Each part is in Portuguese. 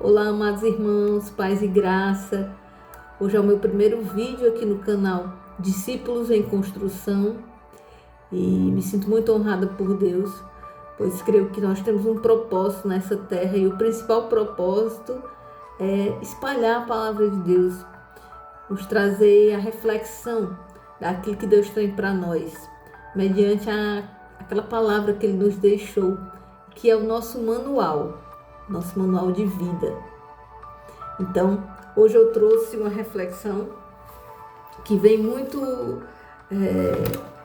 Olá, amados irmãos, paz e graça. Hoje é o meu primeiro vídeo aqui no canal Discípulos em Construção e me sinto muito honrada por Deus, pois creio que nós temos um propósito nessa terra e o principal propósito é espalhar a palavra de Deus, nos trazer a reflexão daquilo que Deus tem para nós, mediante aquela palavra que Ele nos deixou, que é o nosso manual de vida. Então, hoje eu trouxe uma reflexão que vem muito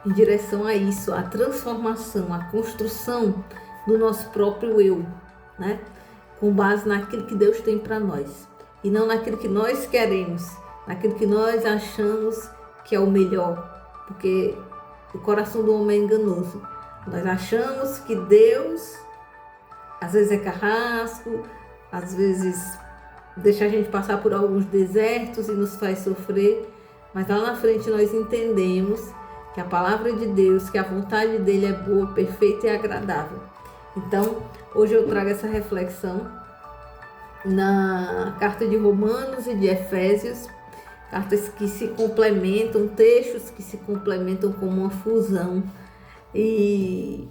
em direção a isso, a transformação, a construção do nosso próprio eu, né? Com base naquilo que Deus tem para nós e não naquilo que nós queremos, naquilo que nós achamos que é o melhor, porque o coração do homem é enganoso. Nós achamos que Deus às vezes é carrasco, às vezes deixa a gente passar por alguns desertos e nos faz sofrer, mas lá na frente nós entendemos que a palavra de Deus, que a vontade dele é boa, perfeita e agradável. Então, hoje eu trago essa reflexão na carta de Romanos e de Efésios, cartas que se complementam, textos que se complementam como uma fusão e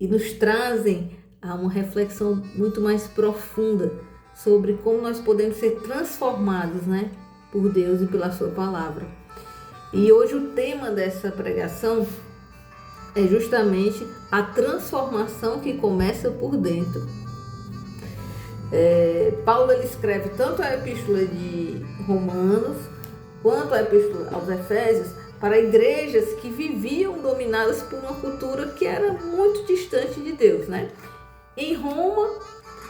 nos trazem a uma reflexão muito mais profunda sobre como nós podemos ser transformados, né, por Deus e pela sua palavra. E hoje o tema dessa pregação é justamente a transformação que começa por dentro. Paulo ele escreve tanto a epístola de Romanos quanto a epístola aos Efésios para igrejas que viviam dominadas por uma cultura que era muito distante de Deus, né? Em Roma,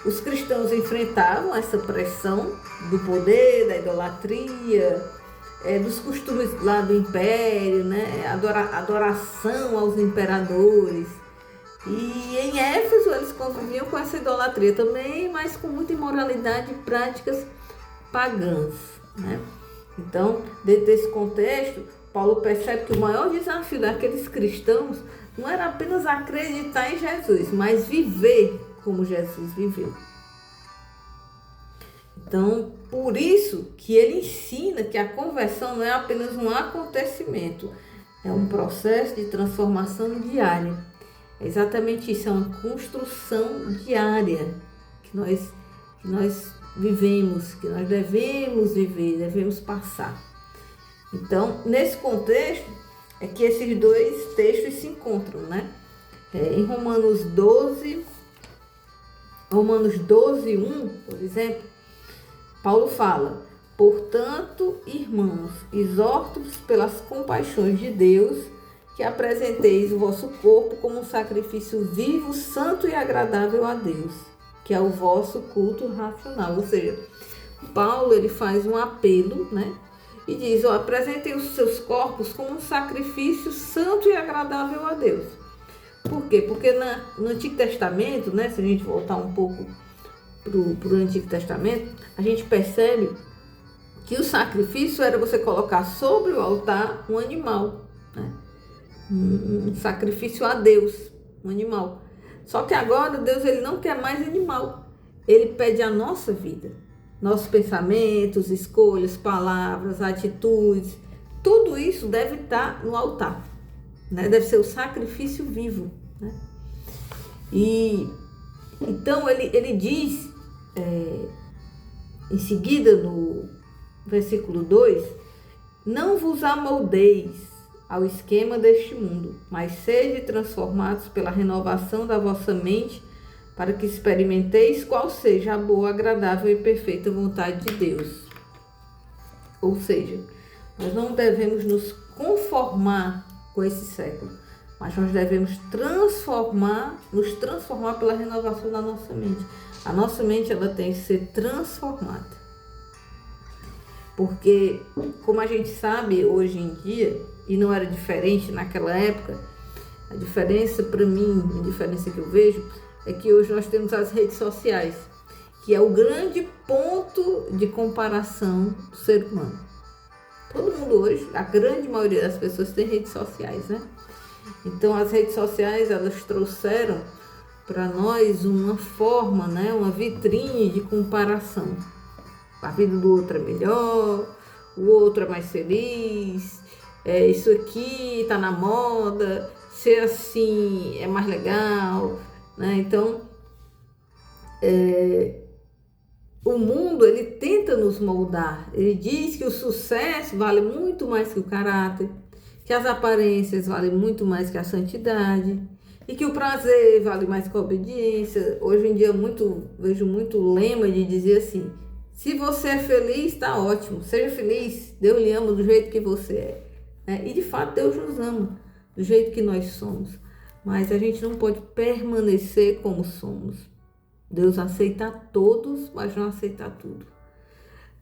os cristãos enfrentavam essa pressão do poder, da idolatria, dos costumes lá do império, né? Adoração aos imperadores. E em Éfeso eles conviviam com essa idolatria também, mas com muita imoralidade e práticas pagãs, né? Então, dentro desse contexto, Paulo percebe que o maior desafio daqueles cristãos não era apenas acreditar em Jesus, mas viver como Jesus viveu. Então, por isso que ele ensina que a conversão não é apenas um acontecimento, é um processo de transformação diária. É exatamente isso, é uma construção diária que nós vivemos, que nós devemos viver, devemos passar. Então, nesse contexto, é que esses dois textos se encontram, né? Em Romanos 12, 1, por exemplo, Paulo fala: portanto, irmãos, exorto-vos pelas compaixões de Deus, que apresenteis o vosso corpo como um sacrifício vivo, santo e agradável a Deus, que é o vosso culto racional. Ou seja, Paulo ele faz um apelo, né? E diz: apresentem os seus corpos como um sacrifício santo e agradável a Deus. Por quê? Porque no Antigo Testamento, né, se a gente voltar um pouco para o Antigo Testamento, a gente percebe que o sacrifício era você colocar sobre o altar um animal, né? Um sacrifício a Deus, um animal. Só que agora Deus ele não quer mais animal, ele pede a nossa vida. Nossos pensamentos, escolhas, palavras, atitudes, tudo isso deve estar no altar, né? Deve ser o sacrifício vivo, né? E então ele diz, em seguida no versículo 2, não vos amoldeis ao esquema deste mundo, mas sede transformados pela renovação da vossa mente, para que experimenteis qual seja a boa, agradável e perfeita vontade de Deus. Ou seja, nós não devemos nos conformar com esse século, mas nós devemos nos transformar pela renovação da nossa mente. A nossa mente ela tem que ser transformada. Porque, como a gente sabe hoje em dia, e não era diferente naquela época, a diferença para mim, a diferença que eu vejo, é que hoje nós temos as redes sociais, que é o grande ponto de comparação do ser humano. Todo mundo hoje, a grande maioria das pessoas tem redes sociais, né? Então as redes sociais, elas trouxeram para nós uma forma, né, uma vitrine de comparação. A vida do outro é melhor, o outro é mais feliz, isso aqui está na moda, ser assim é mais legal, né? Então, o mundo, ele tenta nos moldar. Ele diz que o sucesso vale muito mais que o caráter, que as aparências valem muito mais que a santidade e que o prazer vale mais que a obediência. Hoje em dia vejo muito lema de dizer assim: se você é feliz, está ótimo, seja feliz, Deus lhe ama do jeito que você é, né? E de fato Deus nos ama do jeito que nós somos, mas a gente não pode permanecer como somos. Deus aceita todos, mas não aceita tudo.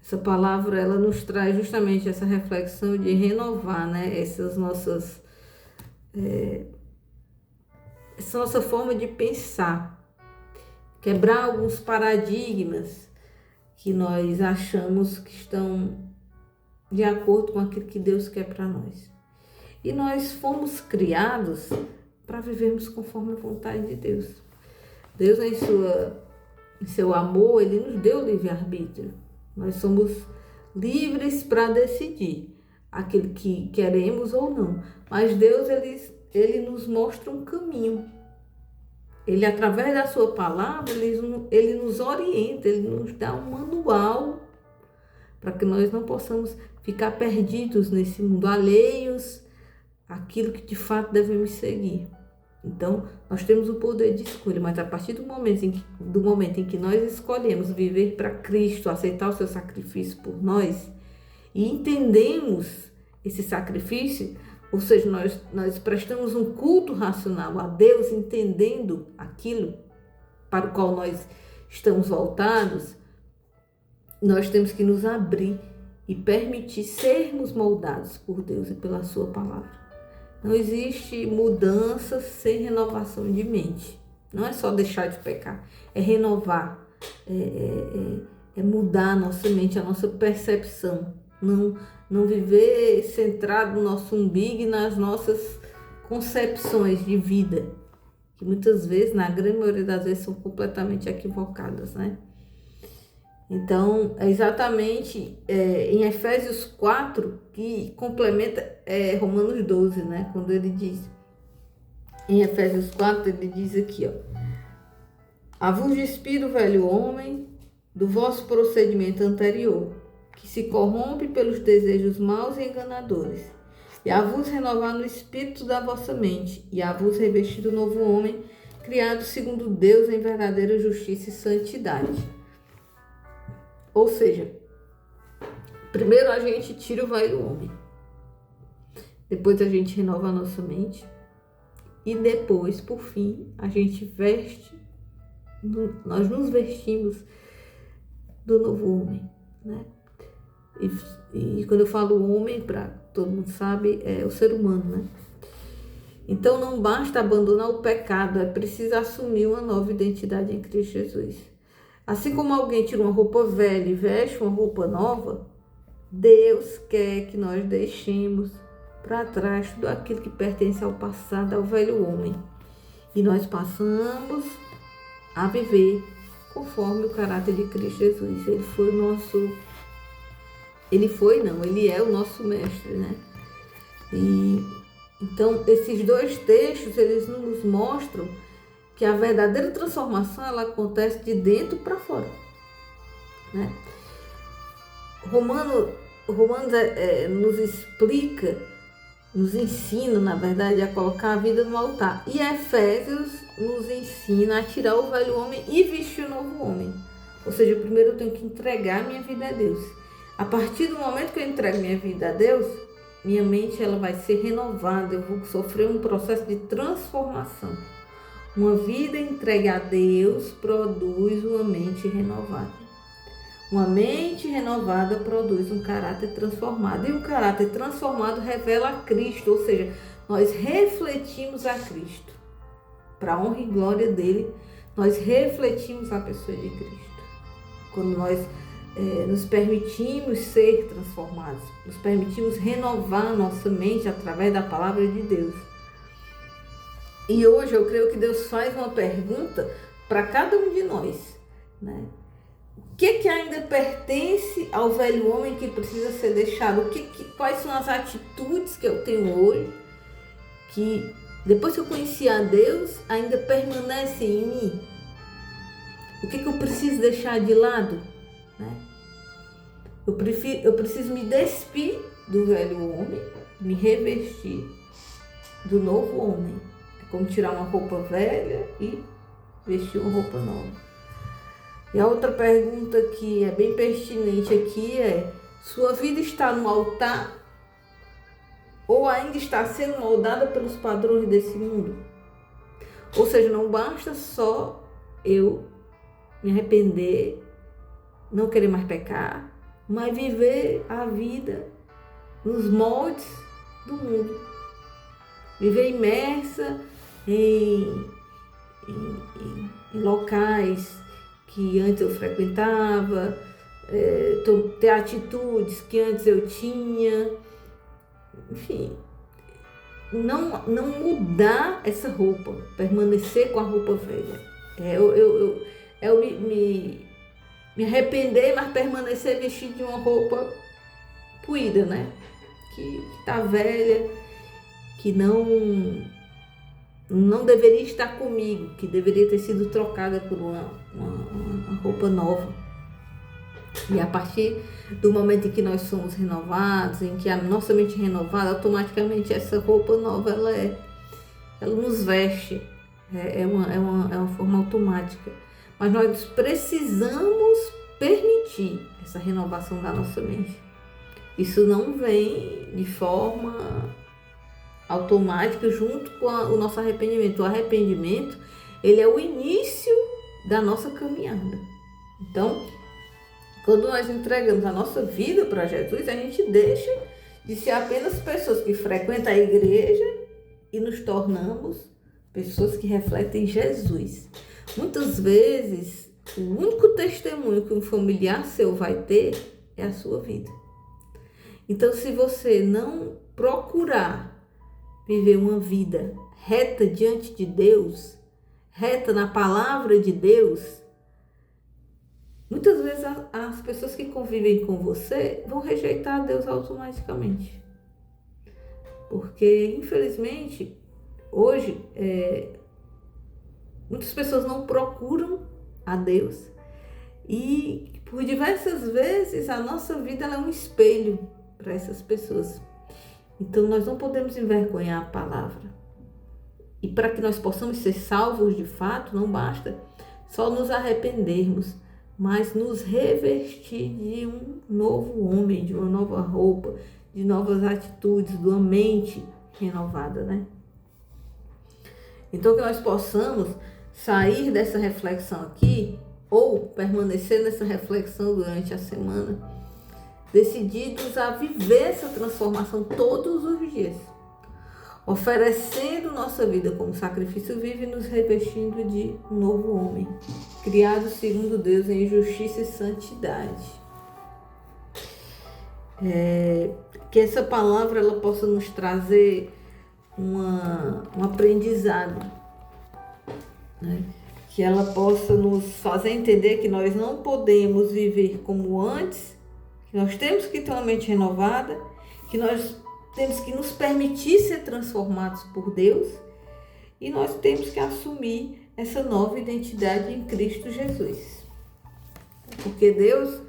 Essa palavra, ela nos traz justamente essa reflexão de renovar, né, essa nossa forma de pensar, quebrar alguns paradigmas que nós achamos que estão de acordo com aquilo que Deus quer para nós. E nós fomos criados para vivermos conforme a vontade de Deus. Deus, em seu amor, Ele nos deu livre-arbítrio. Nós somos livres para decidir aquilo que queremos ou não. Mas Deus, ele nos mostra um caminho. Ele, através da sua palavra, ele nos orienta, ele nos dá um manual para que nós não possamos ficar perdidos nesse mundo, alheios àquilo que de fato devemos seguir. Então, nós temos o poder de escolha, mas a partir do momento em que nós escolhemos viver para Cristo, aceitar o seu sacrifício por nós e entendemos esse sacrifício, ou seja, nós prestamos um culto racional a Deus, entendendo aquilo para o qual nós estamos voltados, nós temos que nos abrir e permitir sermos moldados por Deus e pela sua palavra. Não existe mudança sem renovação de mente. Não é só deixar de pecar, é renovar, é mudar a nossa mente, a nossa percepção. Não viver centrado no nosso umbigo e nas nossas concepções de vida, que muitas vezes, na grande maioria das vezes, são completamente equivocadas, né? Então, é exatamente em Efésios 4 que complementa Romanos 12, né? Quando ele diz, em Efésios 4, ele diz aqui, ó: a vos despido o velho homem do vosso procedimento anterior, que se corrompe pelos desejos maus e enganadores, e a vos renovar no espírito da vossa mente, e a vos revestir do novo homem, criado segundo Deus em verdadeira justiça e santidade. Ou seja, primeiro a gente tira o velho homem, depois a gente renova a nossa mente e depois, por fim, a gente nós nos vestimos do novo homem, né? E quando eu falo homem, para todo mundo sabe, é o ser humano, né? Então não basta abandonar o pecado, é preciso assumir uma nova identidade em Cristo Jesus. Assim como alguém tira uma roupa velha e veste uma roupa nova, Deus quer que nós deixemos para trás tudo aquilo que pertence ao passado, ao velho homem. E nós passamos a viver conforme o caráter de Cristo Jesus. Ele é o nosso mestre, né? E então, esses dois textos, eles nos mostram que a verdadeira transformação, ela acontece de dentro para fora, né? Romanos nos explica, nos ensina, na verdade, a colocar a vida no altar. E Efésios nos ensina a tirar o velho homem e vestir o novo homem. Ou seja, primeiro eu tenho que entregar minha vida a Deus. A partir do momento que eu entrego minha vida a Deus, minha mente ela vai ser renovada, eu vou sofrer um processo de transformação. Uma vida entregue a Deus produz uma mente renovada. Uma mente renovada produz um caráter transformado. E o caráter transformado revela a Cristo, ou seja, nós refletimos a Cristo. Para a honra e glória dele, nós refletimos a pessoa de Cristo. Quando nós nos permitimos ser transformados, nos permitimos renovar a nossa mente através da palavra de Deus. E hoje eu creio que Deus faz uma pergunta para cada um de nós, né? O que ainda pertence ao velho homem que precisa ser deixado? Quais são as atitudes que eu tenho hoje que, depois que eu conheci a Deus, ainda permanecem em mim? O que eu preciso deixar de lado, né? Eu preciso me despir do velho homem, me revestir do novo homem. É como tirar uma roupa velha e vestir uma roupa nova. E a outra pergunta que é bem pertinente aqui é: sua vida está no altar ou ainda está sendo moldada pelos padrões desse mundo? Ou seja, não basta só eu me arrepender, não querer mais pecar, mas viver a vida nos moldes do mundo. Viver imersa em locais que antes eu frequentava, ter atitudes que antes eu tinha, enfim, não mudar essa roupa, permanecer com a roupa velha. Eu me arrepender, mas permanecer vestido de uma roupa puída, né? Que tá velha, que não deveria estar comigo, que deveria ter sido trocada por uma roupa nova. E a partir do momento em que nós somos renovados, em que a nossa mente é renovada, automaticamente essa roupa nova ela nos veste, é uma forma automática. Mas nós precisamos permitir essa renovação da nossa mente. Isso não vem de forma automática junto com o nosso arrependimento. O arrependimento, ele é o início da nossa caminhada. Então, quando nós entregamos a nossa vida para Jesus, a gente deixa de ser apenas pessoas que frequentam a igreja e nos tornamos pessoas que refletem Jesus. Muitas vezes, o único testemunho que um familiar seu vai ter é a sua vida. Então, se você não procurar viver uma vida reta diante de Deus, reta na palavra de Deus, muitas vezes as pessoas que convivem com você vão rejeitar Deus automaticamente. Porque, infelizmente, hoje, muitas pessoas não procuram a Deus e, por diversas vezes, a nossa vida ela é um espelho para essas pessoas. Então, nós não podemos envergonhar a palavra. E para que nós possamos ser salvos de fato, não basta só nos arrependermos, mas nos revestir de um novo homem, de uma nova roupa, de novas atitudes, de uma mente renovada, né? Então, que nós possamos sair dessa reflexão aqui, ou permanecer nessa reflexão durante a semana, decididos a viver essa transformação todos os dias, oferecendo nossa vida como sacrifício vivo e nos revestindo de um novo homem, criado segundo Deus em justiça e santidade. Que essa palavra ela possa nos trazer um aprendizado, né? Que ela possa nos fazer entender que nós não podemos viver como antes, que nós temos que ter uma mente renovada, que nós temos que nos permitir ser transformados por Deus e nós temos que assumir essa nova identidade em Cristo Jesus. Porque Deus,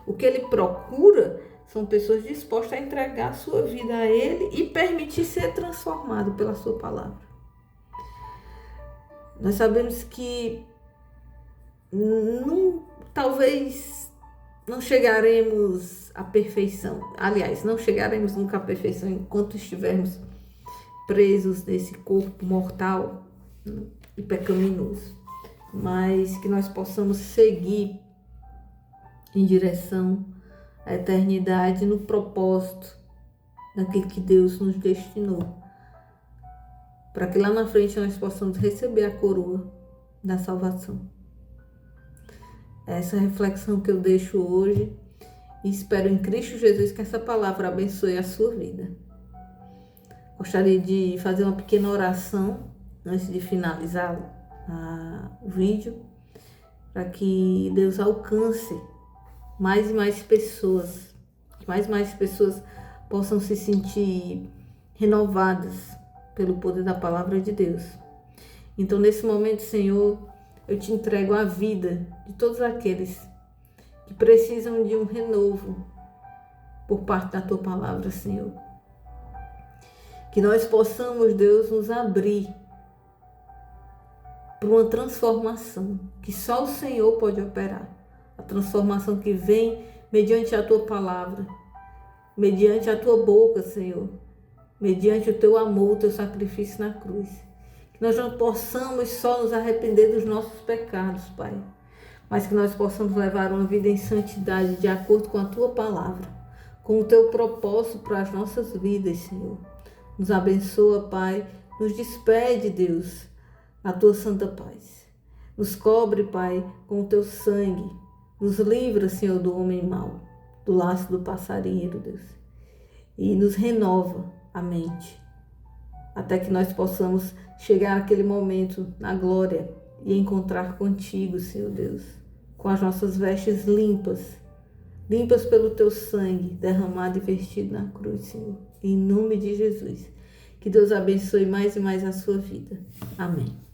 o que Ele procura são pessoas dispostas a entregar a sua vida a Ele e permitir ser transformado pela sua palavra. Nós sabemos que talvez não chegaremos à perfeição. Aliás, não chegaremos nunca à perfeição enquanto estivermos presos nesse corpo mortal, né, e pecaminoso. Mas que nós possamos seguir em direção à eternidade no propósito daquilo que Deus nos destinou. Para que lá na frente nós possamos receber a coroa da salvação. Essa reflexão que eu deixo hoje e espero em Cristo Jesus que essa palavra abençoe a sua vida. Gostaria de fazer uma pequena oração antes de finalizar o vídeo, para que Deus alcance mais e mais pessoas, que mais e mais pessoas possam se sentir renovadas pelo poder da palavra de Deus. Então, nesse momento, Senhor, eu te entrego a vida de todos aqueles que precisam de um renovo por parte da tua palavra, Senhor. Que nós possamos, Deus, nos abrir para uma transformação que só o Senhor pode operar. A transformação que vem mediante a tua palavra, mediante a tua boca, Senhor, mediante o teu amor, o teu sacrifício na cruz. Que nós não possamos só nos arrepender dos nossos pecados, Pai, mas que nós possamos levar uma vida em santidade de acordo com a tua palavra, com o teu propósito para as nossas vidas, Senhor. Nos abençoa, Pai, nos despede, Deus, a tua santa paz. Nos cobre, Pai, com o teu sangue. Nos livra, Senhor, do homem mau, do laço do passarinheiro, Deus. E nos renova a mente, até que nós possamos chegar àquele momento na glória e encontrar contigo, Senhor Deus, com as nossas vestes limpas pelo teu sangue derramado e vertido na cruz, Senhor. Em nome de Jesus. Que Deus abençoe mais e mais a sua vida. Amém.